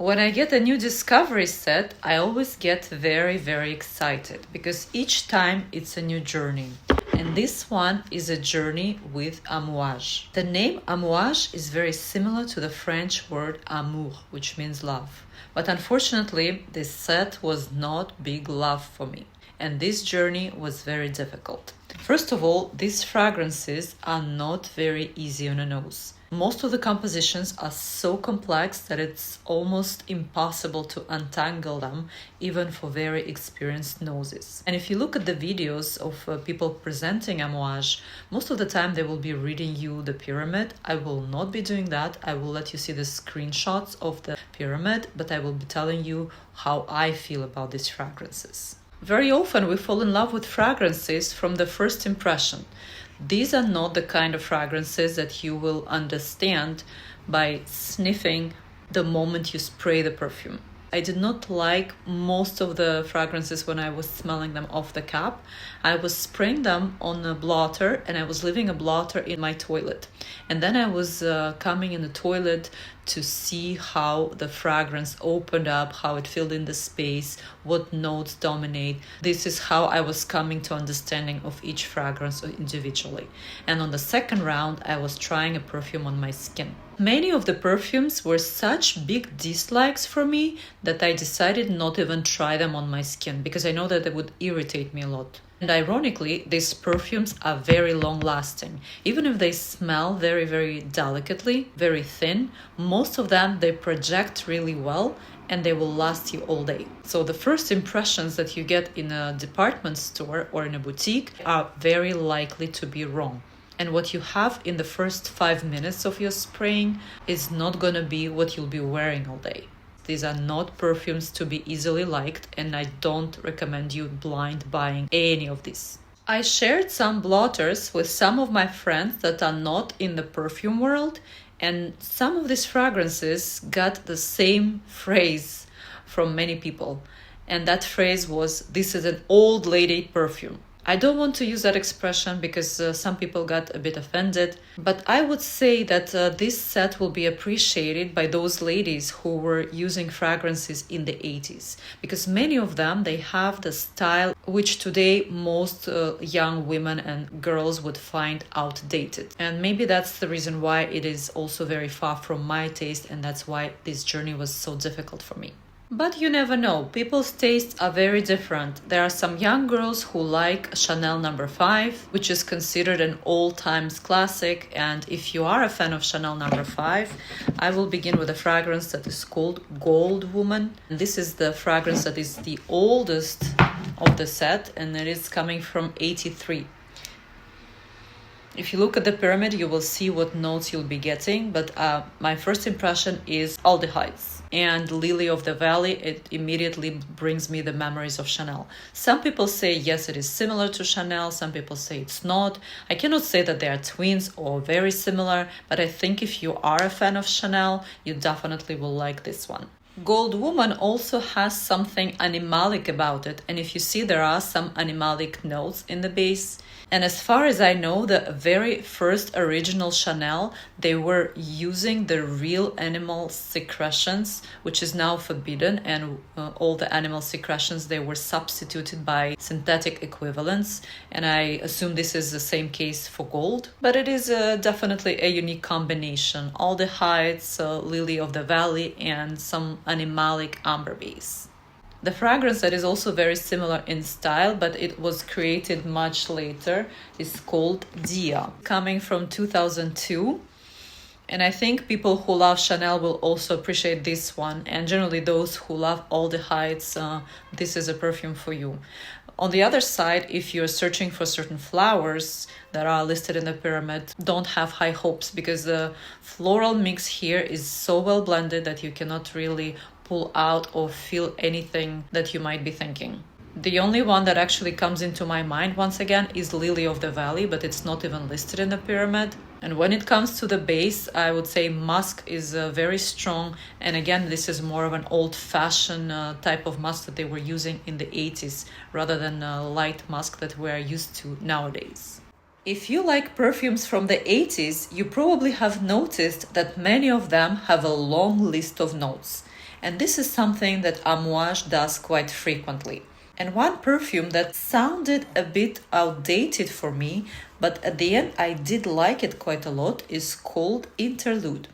When I get a new discovery set, I always get very, very excited because each time it's a new journey. And this one is a journey with Amouage. The name Amouage is very similar to the French word amour, which means love. But unfortunately, this set was not big love for me. And this journey was very difficult. First of all, these fragrances are not very easy on the nose. Most of the compositions are so complex that it's almost impossible to untangle them, even for very experienced noses. And if you look at the videos of people presenting Amouage, most of the time they will be reading you the pyramid. I will not be doing that. I will let you see the screenshots of the pyramid, but I will be telling you how I feel about these fragrances. Very often we fall in love with fragrances from the first impression. These are not the kind of fragrances that you will understand by sniffing the moment you spray the perfume. I did not like most of the fragrances when I was smelling them off the cap. I was spraying them on a blotter and I was leaving a blotter in my toilet. And then I was coming in the toilet to see how the fragrance opened up, how it filled in the space, what notes dominate. This is how I was coming to understanding of each fragrance individually. And on the second round, I was trying a perfume on my skin. Many of the perfumes were such big dislikes for me that I decided not even try them on my skin because I know that they would irritate me a lot. And ironically, these perfumes are very long lasting. Even if they smell very, very delicately, very thin, most of them, they project really well and they will last you all day. So the first impressions that you get in a department store or in a boutique are very likely to be wrong. And what you have in the first 5 minutes of your spraying is not going to be what you'll be wearing all day. These are not perfumes to be easily liked, and I don't recommend you blind buying any of these. I shared some blotters with some of my friends that are not in the perfume world, and some of these fragrances got the same phrase from many people. And that phrase was, "This is an old lady perfume." I don't want to use that expression because some people got a bit offended, but I would say that this set will be appreciated by those ladies who were using fragrances in the 80s, because many of them, they have the style which today most young women and girls would find outdated. And maybe that's the reason why it is also very far from my taste, and that's why this journey was so difficult for me. But you never know, people's tastes are very different. There are some young girls who like Chanel No. 5, which is considered an all-time classic. And if you are a fan of Chanel No. 5, I will begin with a fragrance that is called Gold Woman. And this is the fragrance that is the oldest of the set, and it is coming from 83. If you look at the pyramid, you will see what notes you'll be getting, but my first impression is aldehydes. And Lily of the Valley, it immediately brings me the memories of Chanel. Some people say, yes, it is similar to Chanel. Some people say it's not. I cannot say that they are twins or very similar, but I think if you are a fan of Chanel, you definitely will like this one. Gold Woman also has something animalic about it. And if you see, there are some animalic notes in the base. And as far as I know, the very first original Chanel, they were using the real animal secretions, which is now forbidden. And all the animal secretions, they were substituted by synthetic equivalents. And I assume this is the same case for gold. But it is definitely a unique combination. Aldehydes, Lily of the Valley, and some animalic amber base. The fragrance that is also very similar in style, but it was created much later, is called Dia, coming from 2002. And I think people who love Chanel will also appreciate this one. And generally those who love aldehydes, this is a perfume for you. On the other side, if you're searching for certain flowers that are listed in the pyramid, don't have high hopes, because the floral mix here is so well blended that you cannot really pull out or feel anything that you might be thinking. The only one that actually comes into my mind once again is Lily of the Valley, but it's not even listed in the pyramid. And when it comes to the base, I would say musk is very strong. And again, this is more of an old-fashioned type of musk that they were using in the 80s, rather than light musk that we are used to nowadays. If you like perfumes from the 80s, you probably have noticed that many of them have a long list of notes. And this is something that Amouage does quite frequently. And one perfume that sounded a bit outdated for me, but at the end I did like it quite a lot, is called Interlude.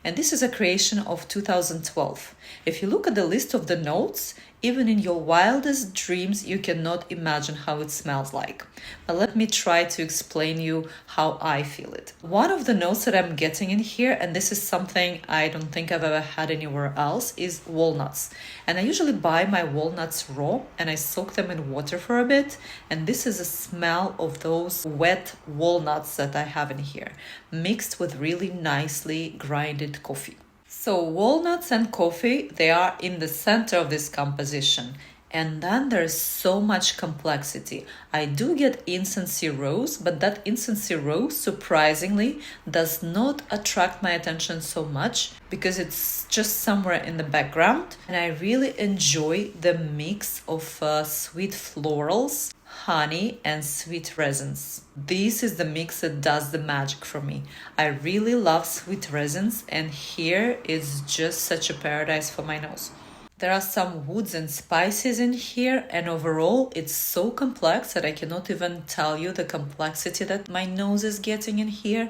And this is a creation of 2012. If you look at the list of the notes, even in your wildest dreams, you cannot imagine how it smells like. But let me try to explain you how I feel it. One of the notes that I'm getting in here, and this is something I don't think I've ever had anywhere else, is walnuts. And I usually buy my walnuts raw and I soak them in water for a bit. And this is a smell of those wet walnuts that I have in here, mixed with really nicely grinded coffee. So walnuts and coffee, they are in the center of this composition. And then there's so much complexity. I do get incensey rose, but that incensey rose, surprisingly, does not attract my attention so much because it's just somewhere in the background. And I really enjoy the mix of sweet florals, honey, and sweet resins. This is the mix that does the magic for me. I really love sweet resins, and here is just such a paradise for my nose. There are some woods and spices in here, and overall it's so complex that I cannot even tell you the complexity that my nose is getting in here.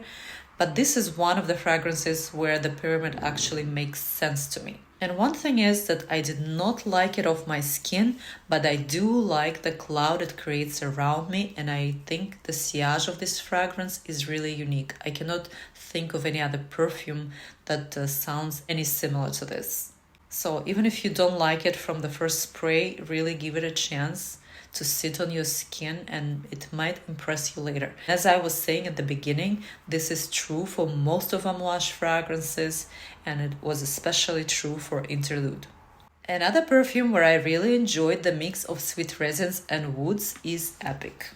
But this is one of the fragrances where the pyramid actually makes sense to me. And one thing is that I did not like it off my skin, but I do like the cloud it creates around me, and I think the sillage of this fragrance is really unique. I cannot think of any other perfume that sounds any similar to this. So even if you don't like it from the first spray, really give it a chance to sit on your skin and it might impress you later. As I was saying at the beginning, this is true for most of Amouage fragrances, and it was especially true for Interlude. Another perfume where I really enjoyed the mix of sweet resins and woods is Epic.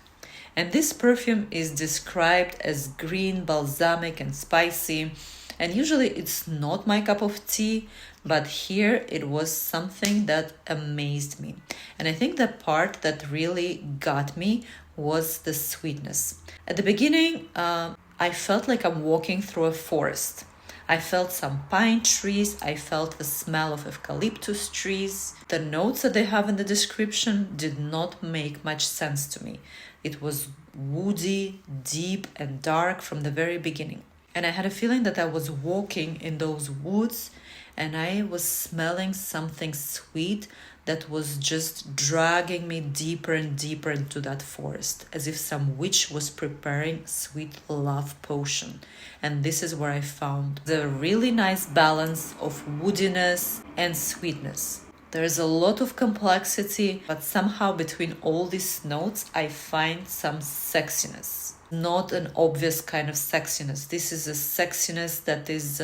And this perfume is described as green, balsamic, and spicy. And usually it's not my cup of tea, but here it was something that amazed me. And I think the part that really got me was the sweetness. At the beginning, I felt like I'm walking through a forest. I felt some pine trees, I felt the smell of eucalyptus trees. The notes that they have in the description did not make much sense to me. It was woody, deep, and dark from the very beginning. And I had a feeling that I was walking in those woods and I was smelling something sweet that was just dragging me deeper and deeper into that forest, as if some witch was preparing sweet love potion. And this is where I found the really nice balance of woodiness and sweetness. There is a lot of complexity, but somehow between all these notes, I find some sexiness. Not an obvious kind of sexiness. This is a sexiness that is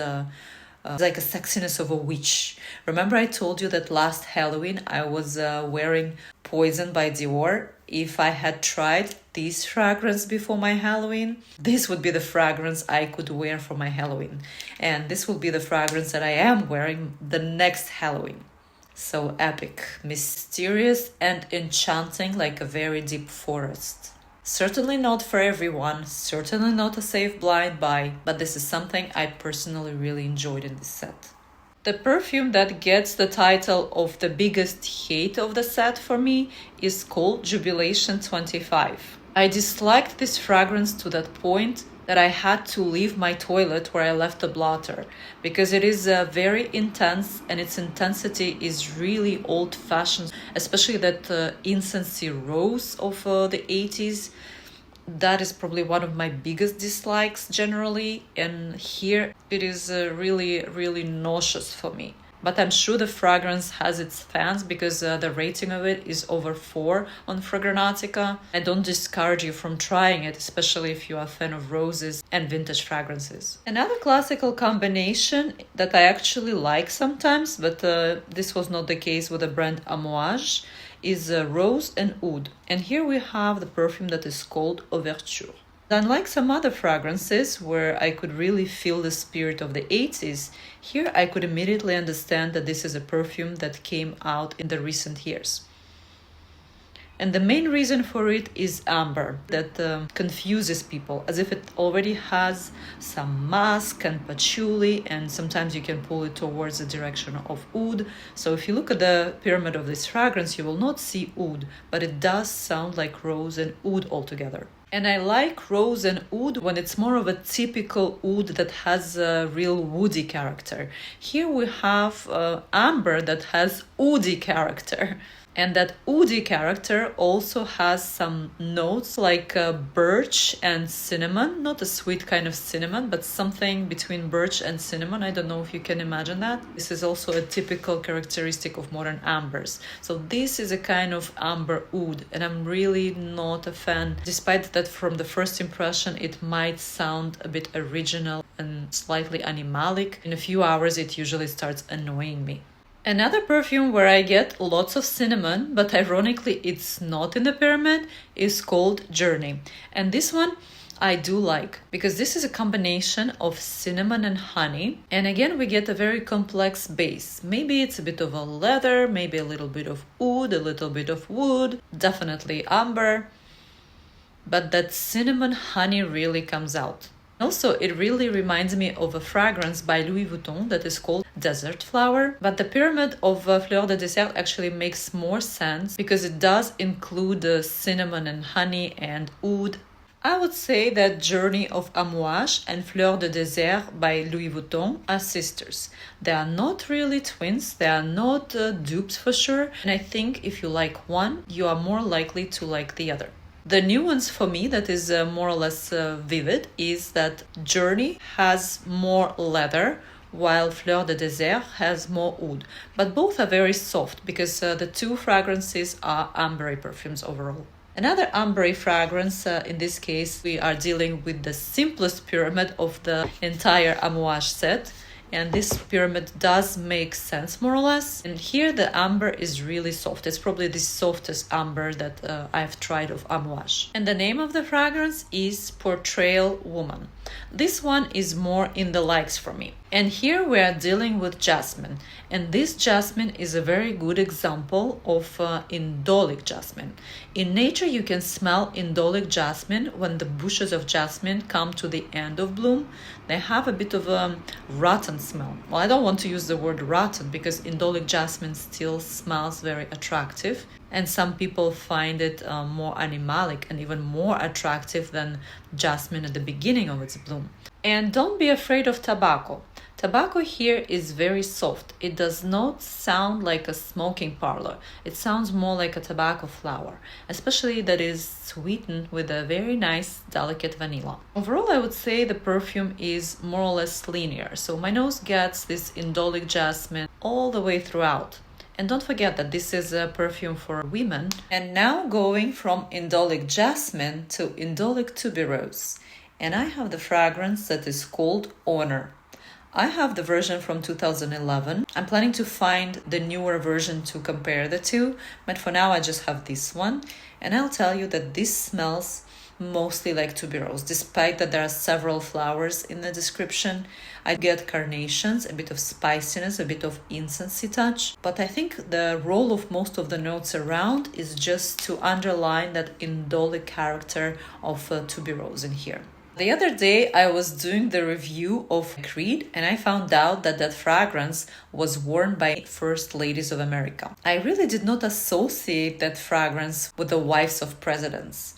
like a sexiness of a witch. Remember I told you that last Halloween I was wearing Poison by Dior? If I had tried this fragrance before my Halloween, this would be the fragrance I could wear for my Halloween. And this will be the fragrance that I am wearing the next Halloween. So epic, mysterious, and enchanting like a very deep forest. Certainly not for everyone, certainly not a safe blind buy, but this is something I personally really enjoyed in this set. The perfume that gets the title of the biggest hate of the set for me is called Jubilation 25. I disliked this fragrance to that point that I had to leave my toilet where I left the blotter, because it is very intense and its intensity is really old-fashioned, especially that incensey rose of the 80s. That is probably one of my biggest dislikes generally, and here it is really, really nauseous for me. But I'm sure the fragrance has its fans because the rating of it is over 4 on Fragrantica. I don't discourage you from trying it, especially if you are a fan of roses and vintage fragrances. Another classical combination that I actually like sometimes, but this was not the case with the brand Amouage, is rose and oud. And here we have the perfume that is called Overture. Unlike some other fragrances where I could really feel the spirit of the 80s, here I could immediately understand that this is a perfume that came out in the recent years. And the main reason for it is amber, that confuses people, as if it already has some musk and patchouli, and sometimes you can pull it towards the direction of oud. So if you look at the pyramid of this fragrance, you will not see oud, but it does sound like rose and oud altogether. And I like rose and oud when it's more of a typical oud that has a real woody character. Here we have amber that has oudy character. And that oudy character also has some notes like birch and cinnamon. Not a sweet kind of cinnamon, but something between birch and cinnamon. I don't know if you can imagine that. This is also a typical characteristic of modern ambers. So this is a kind of amber oud, and I'm really not a fan. Despite that from the first impression it might sound a bit original and slightly animalic, in a few hours it usually starts annoying me. Another perfume where I get lots of cinnamon, but ironically it's not in the pyramid, is called Journey. And this one I do like, because this is a combination of cinnamon and honey. And again, we get a very complex base. Maybe it's a bit of a leather, maybe a little bit of oud, a little bit of wood, definitely amber. But that cinnamon honey really comes out. Also, it really reminds me of a fragrance by Louis Vuitton that is called Desert Flower. But the pyramid of Fleur de Désert actually makes more sense because it does include cinnamon and honey and oud. I would say that Journey of Amouage and Fleur de Désert by Louis Vuitton are sisters. They are not really twins, they are not dupes for sure. And I think if you like one, you are more likely to like the other. The nuance for me that is more or less vivid is that Journey has more leather, while Fleur de Désert has more oud. But both are very soft because the two fragrances are ambery perfumes overall. Another ambery fragrance, in this case we are dealing with the simplest pyramid of the entire Amouage set. And this pyramid does make sense more or less. And here the amber is really soft. It's probably the softest amber that I've tried of Amouage. And the name of the fragrance is Portrayal Woman. This one is more in the likes for me. And here we are dealing with jasmine. And this jasmine is a very good example of indolic jasmine. In nature, you can smell indolic jasmine when the bushes of jasmine come to the end of bloom. They have a bit of a rotten smell. Well, I don't want to use the word rotten because indolic jasmine still smells very attractive. And some people find it more animalic and even more attractive than jasmine at the beginning of its bloom. And don't be afraid of tobacco. Tobacco here is very soft. It does not sound like a smoking parlor. It sounds more like a tobacco flower, especially that is sweetened with a very nice, delicate vanilla. Overall, I would say the perfume is more or less linear. So my nose gets this indolic jasmine all the way throughout. And don't forget that this is a perfume for women. And now going from indolic jasmine to indolic tuberose. And I have the fragrance that is called Honor. I have the version from 2011. I'm planning to find the newer version to compare the two, but for now I just have this one. And I'll tell you that this smells mostly like tuberose, despite that there are several flowers in the description. I get carnations, a bit of spiciness, a bit of incensey touch. But I think the role of most of the notes around is just to underline that indolic character of tuberose in here. The other day I was doing the review of Creed and I found out that that fragrance was worn by First Ladies of America. I really did not associate that fragrance with the wives of presidents.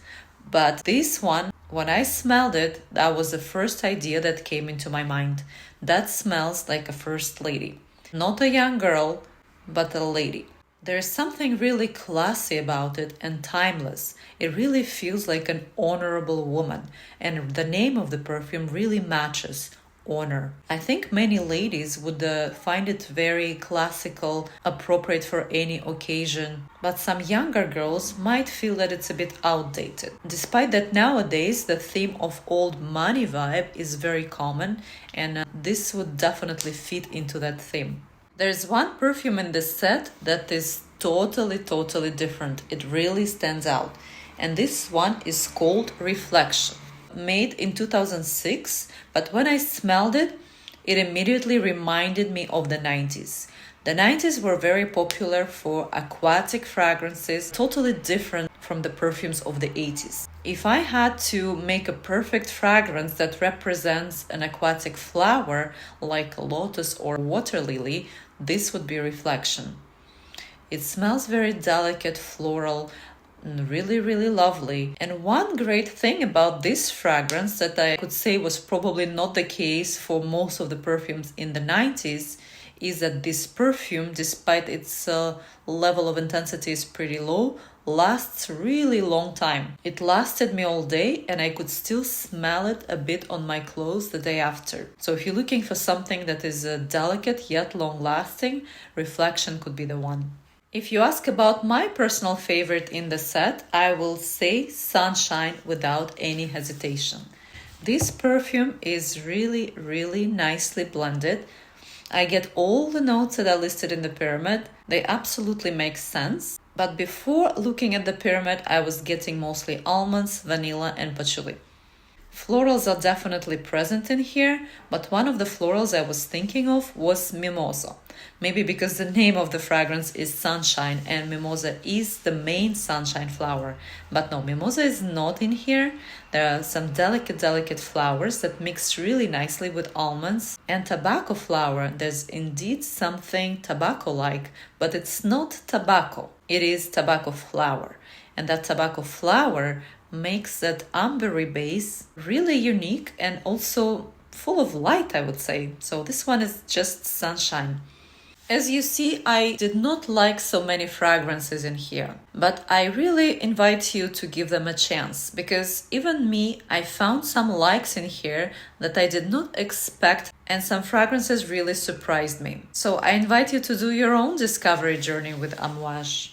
But this one, when I smelled it, that was the first idea that came into my mind. That smells like a first lady. Not a young girl, but a lady. There's something really classy about it and timeless. It really feels like an honorable woman. And the name of the perfume really matches. Honor. I think many ladies would find it very classical, appropriate for any occasion, but some younger girls might feel that it's a bit outdated. Despite that nowadays the theme of old money vibe is very common, and this would definitely fit into that theme. There's one perfume in this set that is totally different. It really stands out, and this one is called Reflection. Made in 2006, but when I smelled it, it immediately reminded me of the 90s. The 90s were very popular for aquatic fragrances, totally different from the perfumes of the 80s. If I had to make a perfect fragrance that represents an aquatic flower like lotus or water lily, this would be Reflection. It smells very delicate, floral, really, really lovely. And one great thing about this fragrance that I could say was probably not the case for most of the perfumes in the 90s is that this perfume, despite its level of intensity is pretty low, lasts really long time. It lasted me all day and I could still smell it a bit on my clothes the day after. So if you're looking for something that is delicate yet long lasting, Reflection could be the one. If you ask about my personal favorite in the set, I will say Sunshine without any hesitation. This perfume is really, really nicely blended. I get all the notes that are listed in the pyramid. They absolutely make sense. But before looking at the pyramid, I was getting mostly almonds, vanilla, and patchouli. Florals are definitely present in here, but one of the florals I was thinking of was mimosa. Maybe because the name of the fragrance is Sunshine and mimosa is the main sunshine flower. But no, mimosa is not in here. There are some delicate flowers that mix really nicely with almonds. And tobacco flower, there's indeed something tobacco-like, but it's not tobacco. It is tobacco flower. And that tobacco flower makes that ambery base really unique and also full of light, I would say. So this one is just Sunshine. As you see, I did not like so many fragrances in here, but I really invite you to give them a chance because even me, I found some likes in here that I did not expect and some fragrances really surprised me. So I invite you to do your own discovery journey with Amouage.